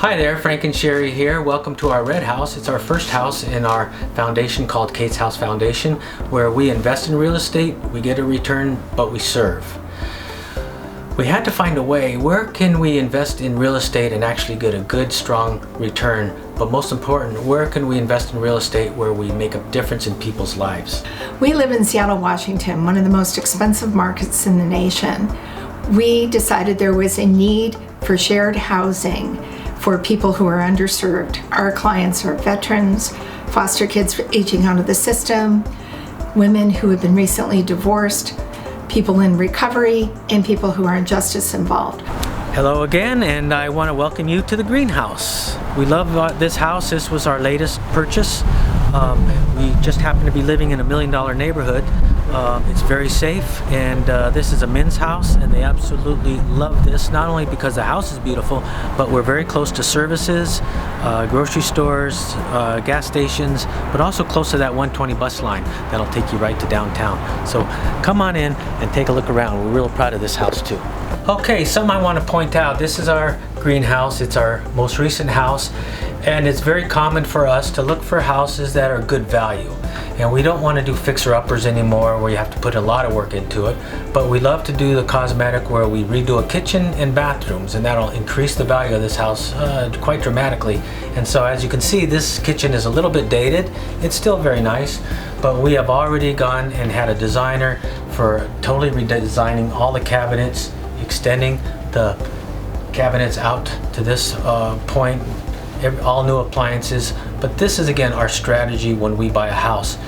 Hi there, Frank and Sherri here. Welcome to our red house. It's our first house in our foundation called Kate's House Foundation, where we invest in real estate, we get a return, but we serve. We had to find a way, where can we invest in real estate and actually get a good, strong return? But most important, where can we invest in real estate where we make a difference in people's lives? We live in Seattle, Washington, one of the most expensive markets in the nation. We decided there was a need for shared housing for people who are underserved. Our clients are veterans, foster kids aging out of the system, women who have been recently divorced, people in recovery, and people who are in justice involved. Hello again, and I want to welcome you to the greenhouse. We love this house. This was our latest purchase. We just happen to be living in $1 million neighborhood. It's very safe, and this is a men's house, and they absolutely love this, not only because the house is beautiful, but we're very close to services, grocery stores, gas stations, but also close to that 120 bus line that'll take you right to downtown. So come on in and take a look around. We're real proud of this house too. Okay, something I want to point out, this is our greenhouse. It's our most recent house, and it's very common for us to look for houses that are good value. And we don't want to do fixer-uppers anymore where you have to put a lot of work into it, but we love to do the cosmetic where we redo a kitchen and bathrooms, and that'll increase the value of this house quite dramatically. And so as you can see, this kitchen is a little bit dated. It's still very nice, but we have already gone and had a designer for totally redesigning all the cabinets, extending the cabinets out to this point, all new appliances. But this is again our strategy when we buy a house.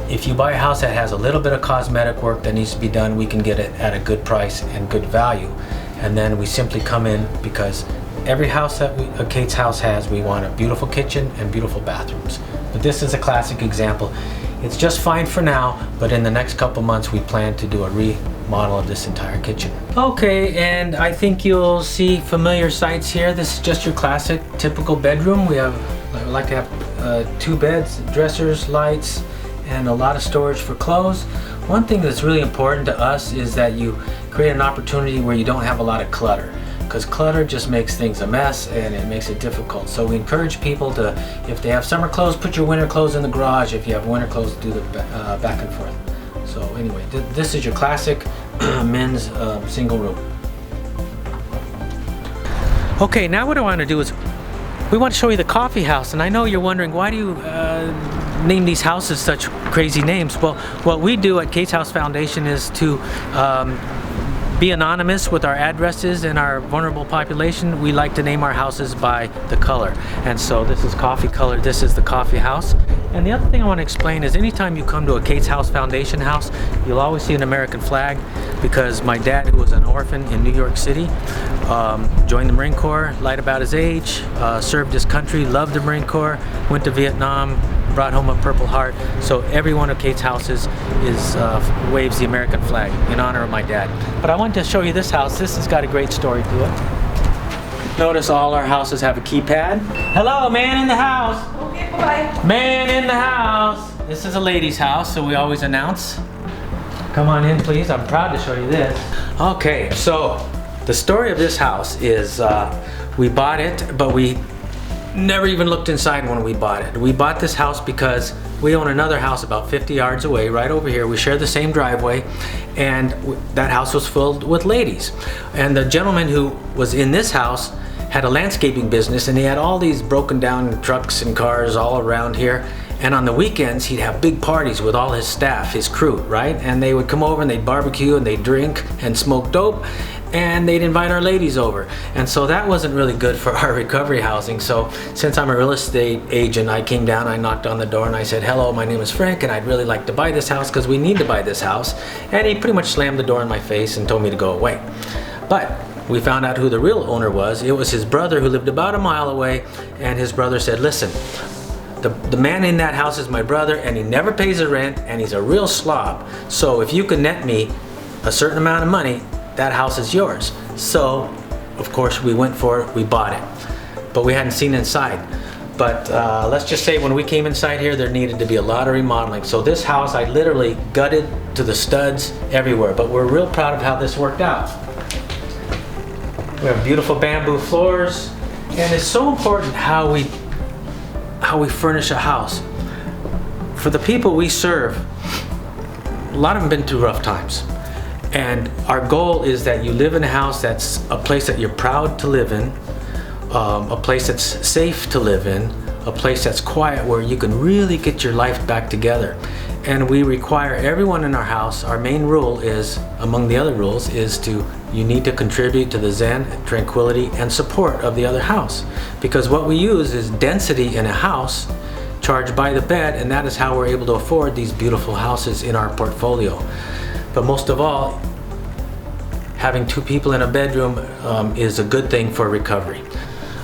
If you buy a house that has a little bit of cosmetic work that needs to be done, we can get it at a good price and good value. And then we simply come in, because every house that Kate's house has, we want a beautiful kitchen and beautiful bathrooms. But this is a classic example. It's just fine for now, but in the next couple months we plan to do a remodel of this entire kitchen. Okay, and I think you'll see familiar sights here. This is just your classic, typical bedroom. We like to have 2 beds, dressers, lights, and a lot of storage for clothes. One thing that's really important to us is that you create an opportunity where you don't have a lot of clutter, because clutter just makes things a mess and it makes it difficult. So we encourage people to, if they have summer clothes, put your winter clothes in the garage. If you have winter clothes, do the back and forth. So anyway, this is your classic men's single room. Okay, now what I want to do is we want to show you the coffee house, and I know you're wondering, why do you name these houses such crazy names? Well, what we do at Kate's House Foundation is to be anonymous with our addresses and our vulnerable population. We like to name our houses by the color, and so this is coffee color. This is the coffee house. And the other thing I want to explain is anytime you come to a Kate's House Foundation house, you'll always see an American flag, because my dad, who was an orphan in New York City, joined the Marine Corps, lied about his age, served his country, loved the Marine Corps, went to Vietnam, brought home a Purple Heart. So every one of Kate's houses waves the American flag in honor of my dad. But I wanted to show you this house. This has got a great story to it. Notice all our houses have a keypad. Hello, man in the house. Okay, bye-bye. Man in the house. This is a lady's house, so we always announce. Come on in, please. I'm proud to show you this. Okay, so the story of this house is we bought it, but we never even looked inside when we bought it. We bought this house because we own another house about 50 yards away, right over here. We share the same driveway, and that house was filled with ladies. And the gentleman who was in this house had a landscaping business, and he had all these broken down trucks and cars all around here. And on the weekends, he'd have big parties with all his staff, his crew, right? And they would come over and they'd barbecue and they'd drink and smoke dope, and they'd invite our ladies over. And so that wasn't really good for our recovery housing. So since I'm a real estate agent, I came down, I knocked on the door, and I said, hello, my name is Frank, and I'd really like to buy this house because we need to buy this house. And he pretty much slammed the door in my face and told me to go away. But we found out who the real owner was. It was his brother, who lived about a mile away, and his brother said, listen, the man in that house is my brother, and he never pays the rent, and he's a real slob. So if you can net me a certain amount of money, that house is yours. So of course we went for it, we bought it, but we hadn't seen inside. But let's just say when we came inside here, there needed to be a lot of remodeling. So this house, I literally gutted to the studs everywhere, but we're real proud of how this worked out. We have beautiful bamboo floors, And it's so important how we furnish a house. For the people we serve, a lot of them been through rough times. And our goal is that you live in a house that's a place that you're proud to live in, a place that's safe to live in, a place that's quiet where you can really get your life back together. And we require everyone in our house, our main rule is, among the other rules, is you need to contribute to the zen, tranquility, and support of the other house. Because what we use is density in a house charged by the bed, and that is how we're able to afford these beautiful houses in our portfolio. But most of all, having 2 people in a bedroom is a good thing for recovery.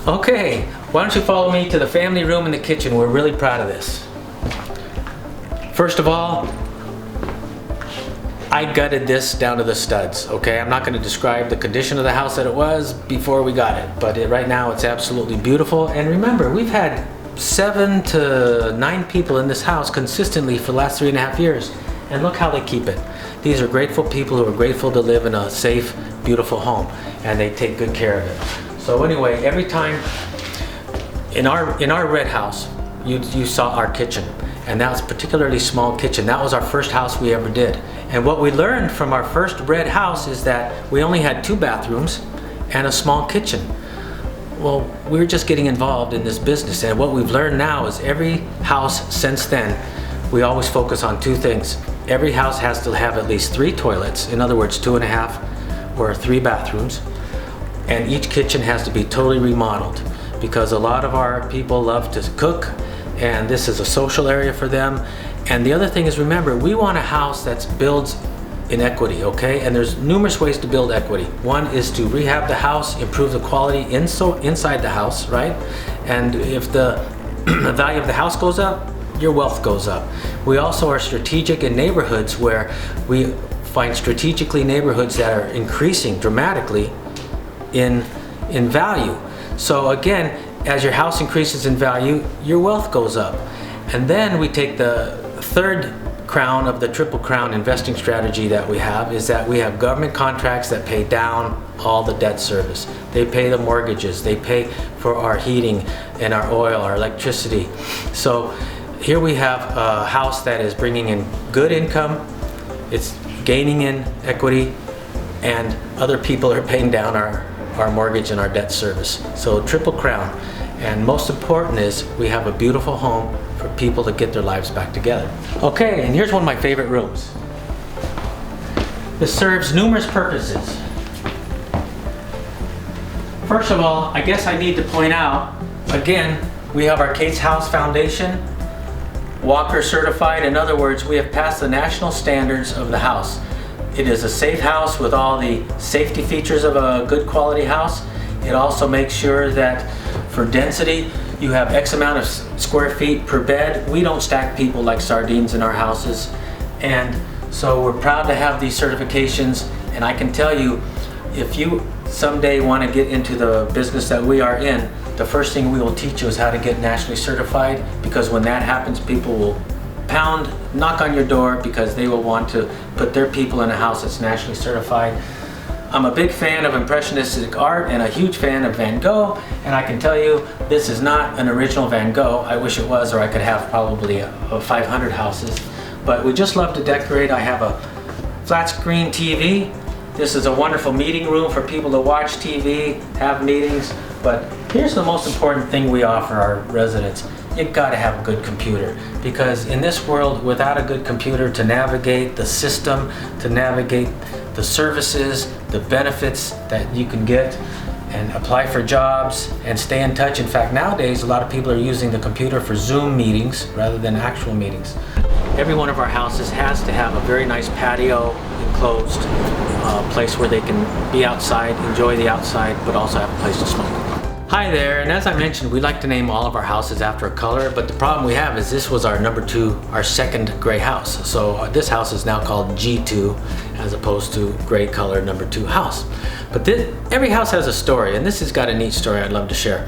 Okay, why don't you follow me to the family room and the kitchen. We're really proud of this. First of all, I gutted this down to the studs, okay? I'm not going to describe the condition of the house that it was before we got it, but right now it's absolutely beautiful. And remember, we've had 7 to 9 people in this house consistently for the last 3.5 years, and look how they keep it. These are grateful people who are grateful to live in a safe, beautiful home, and they take good care of it. So anyway, every time in our red house, you saw our kitchen. And that was a particularly small kitchen. That was our first house we ever did. And what we learned from our first red house is that we only had 2 bathrooms and a small kitchen. Well, we were just getting involved in this business, and what we've learned now is every house since then, we always focus on 2 things. Every house has to have at least 3 toilets, in other words, 2.5 or 3 bathrooms, and each kitchen has to be totally remodeled because a lot of our people love to cook, and this is a social area for them. And the other thing is, remember, we want a house that builds in equity, okay? And there's numerous ways to build equity. One is to rehab the house, improve the quality inside the house, right? And if the value of the house goes up, your wealth goes up. We also are strategic in neighborhoods where we find strategically neighborhoods that are increasing dramatically in value. So again, as your house increases in value, your wealth goes up. And then we take the 3rd crown of the triple crown investing strategy that we have, is that we have government contracts that pay down all the debt service. They pay the mortgages, they pay for our heating and our oil, our electricity. So here we have a house that is bringing in good income, it's gaining in equity, and other people are paying down our mortgage and our debt service. So triple crown. And most important is we have a beautiful home for people to get their lives back together. Okay, and here's one of my favorite rooms. This serves numerous purposes. First of all, I guess I need to point out, again, we have our Kate's House Foundation, Walker certified. In other words, we have passed the national standards of the house. It is a safe house with all the safety features of a good quality house. It also makes sure that for density, you have X amount of square feet per bed. We don't stack people like sardines in our houses. And so we're proud to have these certifications. And I can tell you, if you someday want to get into the business that we are in, the first thing we will teach you is how to get nationally certified, because when that happens, people will knock on your door because they will want to put their people in a house that's nationally certified. I'm a big fan of Impressionistic art and a huge fan of Van Gogh, and I can tell you this is not an original Van Gogh. I wish it was, or I could have probably 500 houses. But we just love to decorate. I have a flat screen TV. This is a wonderful meeting room for people to watch TV, have meetings. But here's the most important thing we offer our residents. You've got to have a good computer, because in this world, without a good computer to navigate the system, to navigate the services, the benefits that you can get, and apply for jobs and stay in touch. In fact, nowadays, a lot of people are using the computer for Zoom meetings rather than actual meetings. Every one of our houses has to have a very nice patio, enclosed place where they can be outside, enjoy the outside, but also have a place to smoke. Hi there, and as I mentioned, we like to name all of our houses after a color, but the problem we have is this was our our second gray house. So this house is now called G2 as opposed to gray color number 2 house. But every house has a story, and this has got a neat story I'd love to share.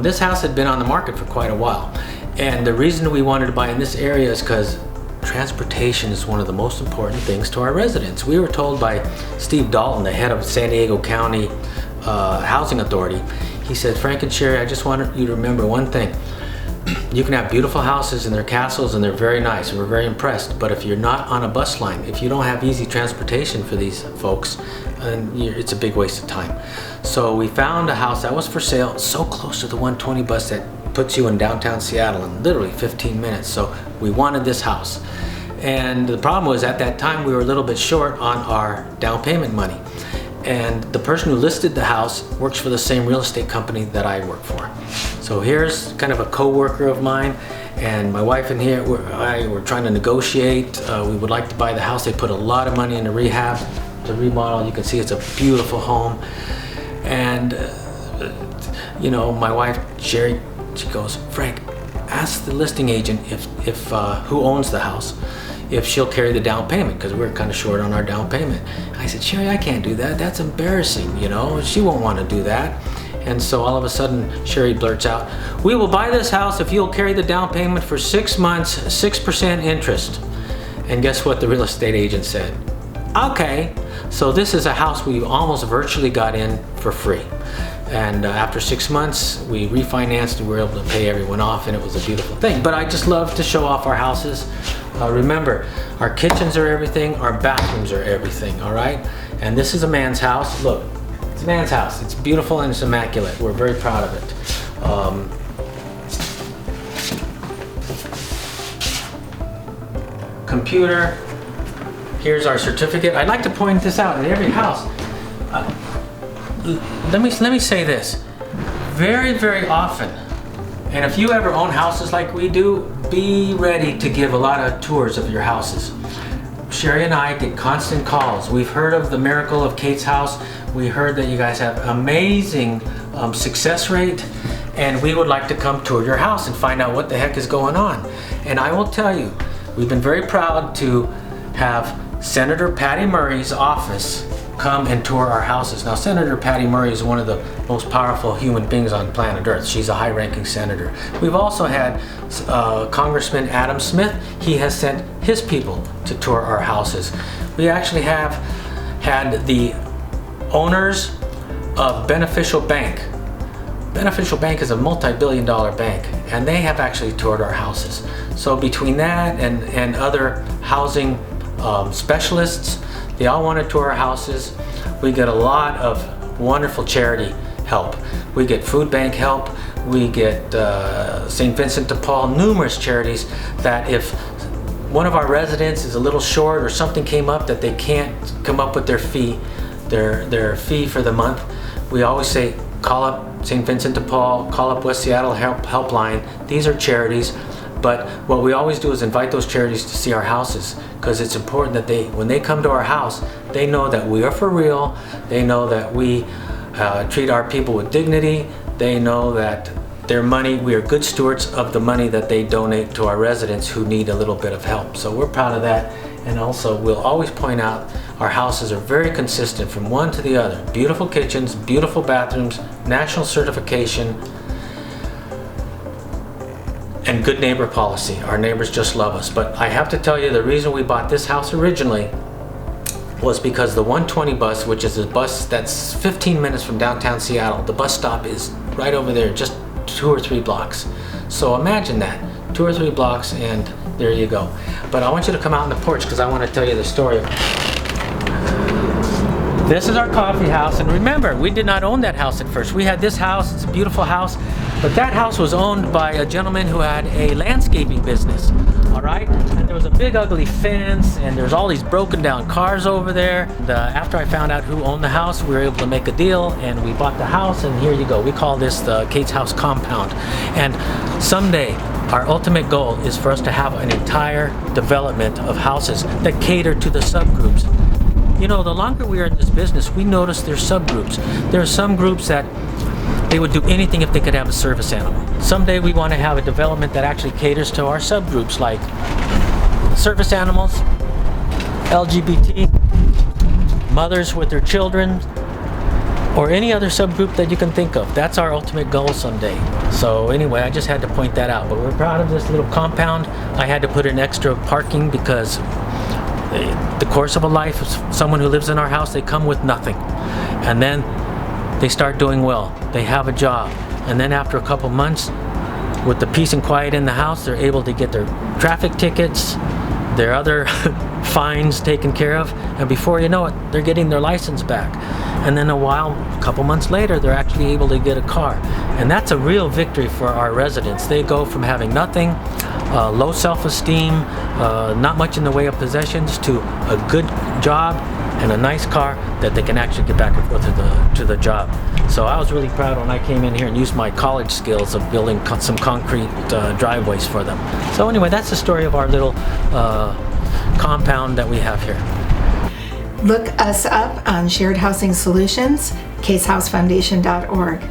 This house had been on the market for quite a while, and the reason we wanted to buy in this area is because transportation is one of the most important things to our residents. We were told by Steve Dalton, the head of San Diego County Housing Authority. He said, Frank and Sherri, I just wanted you to remember one thing. You can have beautiful houses and they're castles and they're very nice and we're very impressed, but if you're not on a bus line, if you don't have easy transportation for these folks, it's a big waste of time. So we found a house that was for sale so close to the 120 bus that puts you in downtown Seattle in literally 15 minutes. So we wanted this house. And the problem was at that time we were a little bit short on our down payment money. And the person who listed the house works for the same real estate company that I work for. So here's kind of a co-worker of mine, and my wife and we're trying to negotiate. We would like to buy the house. They put a lot of money into rehab, the remodel. You can see it's a beautiful home. And you know, my wife, Sherri, she goes, Frank, ask the listing agent if who owns the house, if she'll carry the down payment, because we're kind of short on our down payment. I said, Sherri, I can't do that. That's embarrassing, you know. She won't want to do that. And so all of a sudden, Sherri blurts out, we will buy this house if you'll carry the down payment for 6 months, 6% interest. And guess what the real estate agent said? Okay. So this is a house we almost virtually got in for free. And after 6 months, we refinanced and we were able to pay everyone off, and it was a beautiful thing. But I just love to show off our houses. Remember, our kitchens are everything, our bathrooms are everything, all right? And this is a man's house. Look, it's a man's house. It's beautiful and it's immaculate. We're very proud of it. Computer. Here's our certificate. I'd like to point this out in every house. Let me say this. Very, very often, and if you ever own houses like we do, be ready to give a lot of tours of your houses. Sherri and I get constant calls. We've heard of the miracle of Kate's house. We heard that you guys have amazing success rate, and we would like to come tour your house and find out what the heck is going on. And I will tell you, we've been very proud to have Senator Patty Murray's office come and tour our houses. Now, Senator Patty Murray is one of the most powerful human beings on planet Earth. She's a high-ranking senator. We've also had Congressman Adam Smith. He has sent his people to tour our houses. We actually have had the owners of Beneficial Bank. Beneficial Bank is a multi-billion-dollar bank, and they have actually toured our houses. So between that and other housing specialists, they all want to tour our houses. We get a lot of wonderful charity help. We get food bank help. We get St. Vincent de Paul, numerous charities that if one of our residents is a little short or something came up that they can't come up with their fee for the month, we always say, call up St. Vincent de Paul, call up West Seattle Helpline. These are charities. But what we always do is invite those charities to see our houses, because it's important that when they come to our house, they know that we are for real. They know that we treat our people with dignity. They know that their money, we are good stewards of the money that they donate to our residents who need a little bit of help. So we're proud of that. And also, we'll always point out our houses are very consistent from one to the other. Beautiful kitchens, beautiful bathrooms, national certification, and good neighbor policy. Our neighbors just love us. But I have to tell you, the reason we bought this house originally was because the 120 bus, which is a bus that's 15 minutes from downtown Seattle, the bus stop is right over there, just 2 or 3 blocks. So imagine that, 2 or 3 blocks, and there you go. But I want you to come out on the porch because I want to tell you the story. This is our coffee house, and remember, we did not own that house at first. We had this house, it's a beautiful house, but that house was owned by a gentleman who had a landscaping business, all right? And there was a big ugly fence, and there's all these broken down cars over there. After I found out who owned the house, we were able to make a deal, and we bought the house, and here you go. We call this the Kate's House Compound. And someday, our ultimate goal is for us to have an entire development of houses that cater to the subgroups. You know, the longer we are in this business, we notice there's subgroups. There are some groups that they would do anything if they could have a service animal. Someday we want to have a development that actually caters to our subgroups, like service animals, LGBT, mothers with their children, or any other subgroup that you can think of. That's our ultimate goal someday. So anyway, I just had to point that out. But we're proud of this little compound. I had to put in extra parking because the course of a life of someone who lives in our house, they come with nothing. And then they start doing well. They have a job. And then after a couple months, with the peace and quiet in the house, they're able to get their traffic tickets, their other fines taken care of, and before you know it, they're getting their license back. And then a couple months later, they're actually able to get a car. And that's a real victory for our residents. They go from having nothing, low self-esteem, not much in the way of possessions, to a good job and a nice car that they can actually get back and forth to the job. So I was really proud when I came in here and used my college skills of building some concrete driveways for them. So anyway, that's the story of our little compound that we have here. Look us up on Shared Housing Solutions, casehousefoundation.org.